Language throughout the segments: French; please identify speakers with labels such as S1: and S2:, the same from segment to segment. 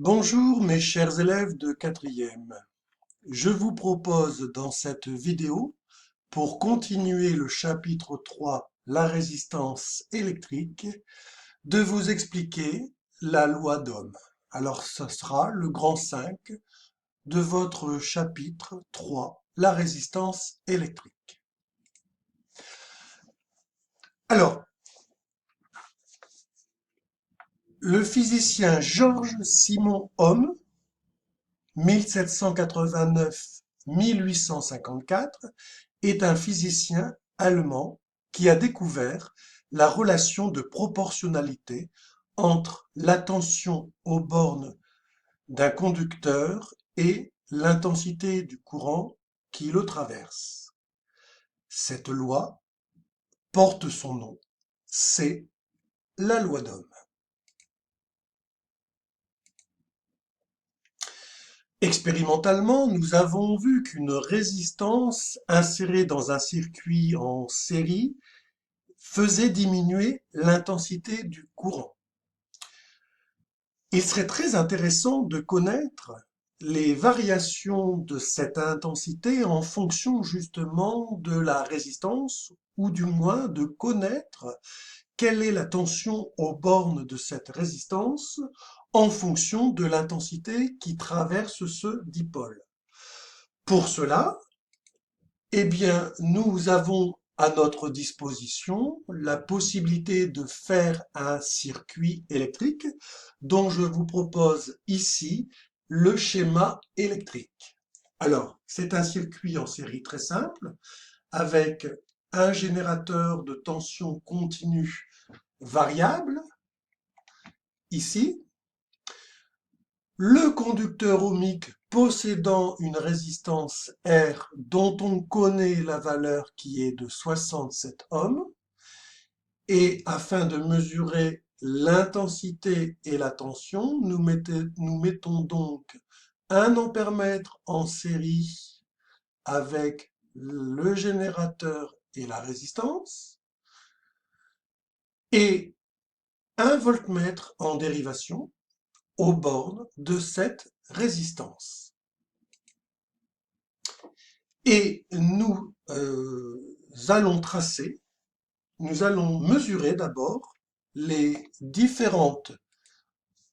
S1: Bonjour mes chers élèves de quatrième. Je vous propose dans cette vidéo, pour continuer le chapitre 3, la résistance électrique, de vous expliquer la loi d'Ohm. Alors ce sera le grand 5 de votre chapitre 3, la résistance électrique. Alors, le physicien Georges Simon Ohm 1789-1854, est un physicien allemand qui a découvert la relation de proportionnalité entre la tension aux bornes d'un conducteur et l'intensité du courant qui le traverse. Cette loi porte son nom, c'est la loi d'Ohm. Expérimentalement, nous avons vu qu'une résistance insérée dans un circuit en série faisait diminuer l'intensité du courant. Il serait très intéressant de connaître les variations de cette intensité en fonction justement de la résistance, ou du moins de connaître quelle est la tension aux bornes de cette résistance en fonction de l'intensité qui traverse ce dipôle. Pour cela, eh bien, nous avons à notre disposition la possibilité de faire un circuit électrique dont je vous propose ici le schéma électrique. Alors, c'est un circuit en série très simple avec un générateur de tension continue variable, ici, le conducteur ohmique possédant une résistance R dont on connaît la valeur qui est de 67 ohms, et afin de mesurer l'intensité et la tension, nous mettons donc un ampèremètre en série avec le générateur et la résistance, et un voltmètre en dérivation aux bornes de cette résistance. Et nous allons mesurer d'abord les différentes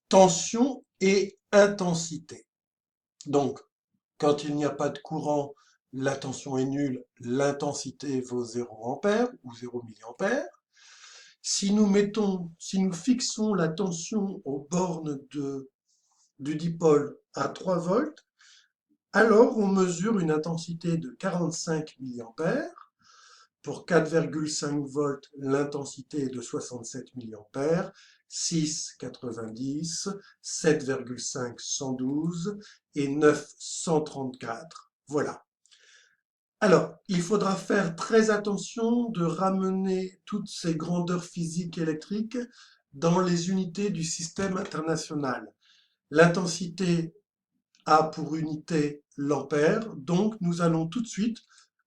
S1: tensions et intensités. Donc, quand il n'y a pas de courant, la tension est nulle, l'intensité vaut 0 ampère ou 0 milliampère. Si nous fixons la tension aux bornes du dipôle à 3 volts, alors on mesure une intensité de 45 milliampères. Pour 4,5 volts, l'intensité est de 67 milliampères, 6, 90, 7,5, 112 et 9, 134. Voilà. Alors, il faudra faire très attention de ramener toutes ces grandeurs physiques électriques dans les unités du système international. L'intensité a pour unité l'ampère, donc nous allons tout de suite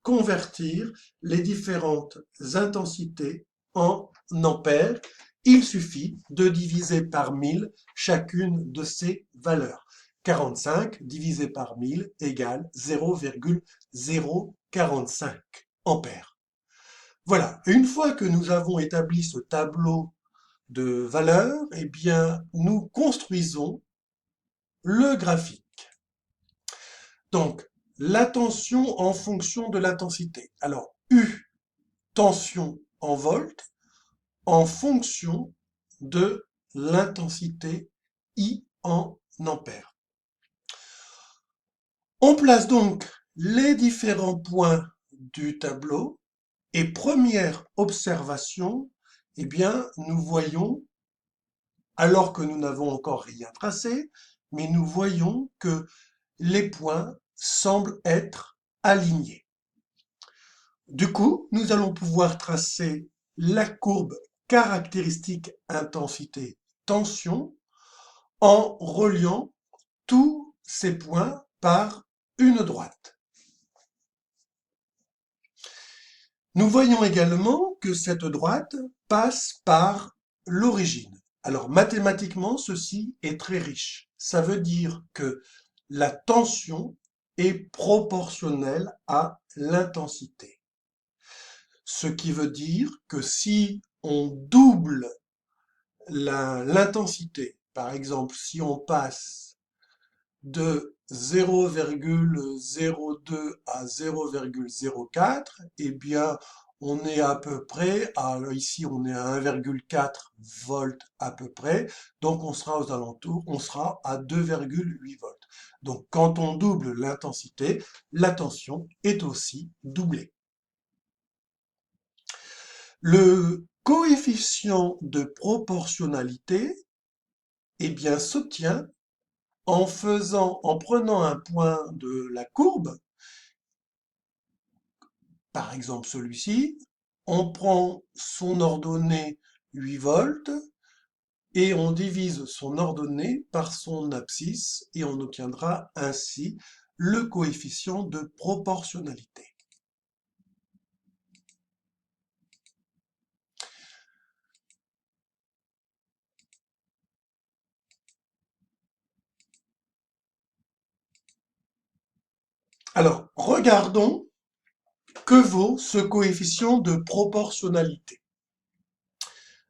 S1: convertir les différentes intensités en ampères. Il suffit de diviser par 1000 chacune de ces valeurs. 45 divisé par 1000 égale 0,045 ampères. Voilà, une fois que nous avons établi ce tableau de valeurs, eh bien, nous construisons le graphique. Donc, la tension en fonction de l'intensité. Alors, U, tension en volts, en fonction de l'intensité I en ampères. On place donc les différents points du tableau et première observation, eh bien, nous voyons, alors que nous n'avons encore rien tracé, mais nous voyons que les points semblent être alignés. Du coup, nous allons pouvoir tracer la courbe caractéristique intensité-tension en reliant tous ces points par une droite. Nous voyons également que cette droite passe par l'origine. Alors mathématiquement, ceci est très riche. ça veut dire que la tension est proportionnelle à l'intensité. Ce qui veut dire que si on double l'intensité, par exemple, si on passe de 0,02 à 0,04, eh bien, on est à peu près, ici on est à 1,4 volts à peu près, donc on sera aux alentours, on sera à 2,8 volts. Donc quand on double l'intensité, la tension est aussi doublée. Le coefficient de proportionnalité, eh bien, s'obtient en prenant un point de la courbe, par exemple celui-ci, on prend son ordonnée 8 volts et on divise son ordonnée par son abscisse et on obtiendra ainsi le coefficient de proportionnalité. Alors, regardons que vaut ce coefficient de proportionnalité.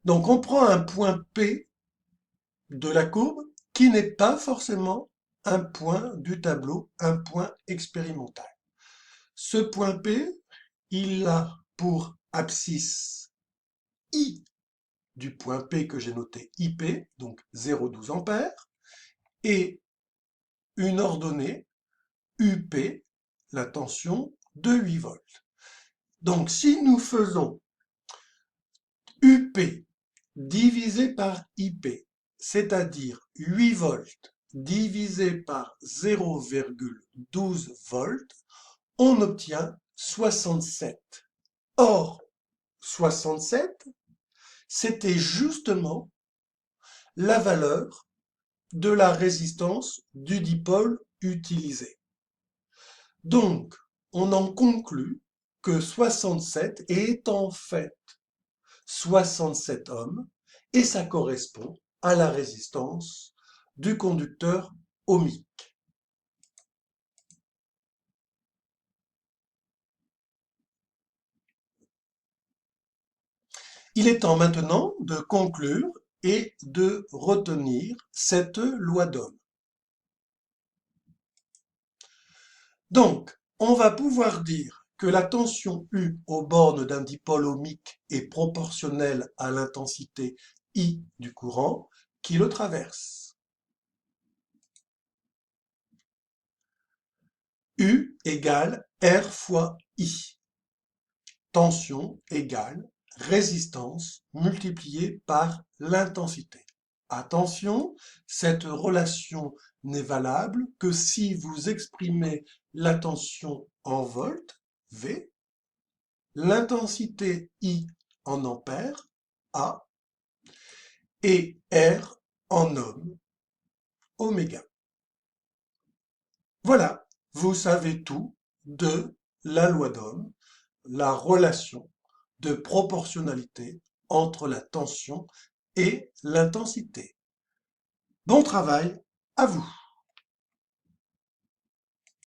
S1: Donc, on prend un point P de la courbe qui n'est pas forcément un point du tableau, un point expérimental. Ce point P, il a pour abscisse I du point P que j'ai noté IP, donc 0,12 ampères, et une ordonnée UP, la tension de 8 volts. Donc si nous faisons UP divisé par IP, c'est-à-dire 8 volts divisé par 0,12 volts, on obtient 67. Or, 67, c'était justement la valeur de la résistance du dipôle utilisé. Donc, on en conclut que 67 est en fait 67 ohms et ça correspond à la résistance du conducteur ohmique. Il est temps maintenant de conclure et de retenir cette loi d'Ohm. Donc, on va pouvoir dire que la tension U aux bornes d'un dipôle ohmique est proportionnelle à l'intensité I du courant qui le traverse. U égale R fois I. Tension égale résistance multipliée par l'intensité. Attention, cette relation n'est valable que si vous exprimez la tension en volts, V, l'intensité I en ampères, A, et R en ohms, oméga. Voilà, vous savez tout de la loi d'Ohm, la relation de proportionnalité entre la tension et l'intensité. Bon travail à vous!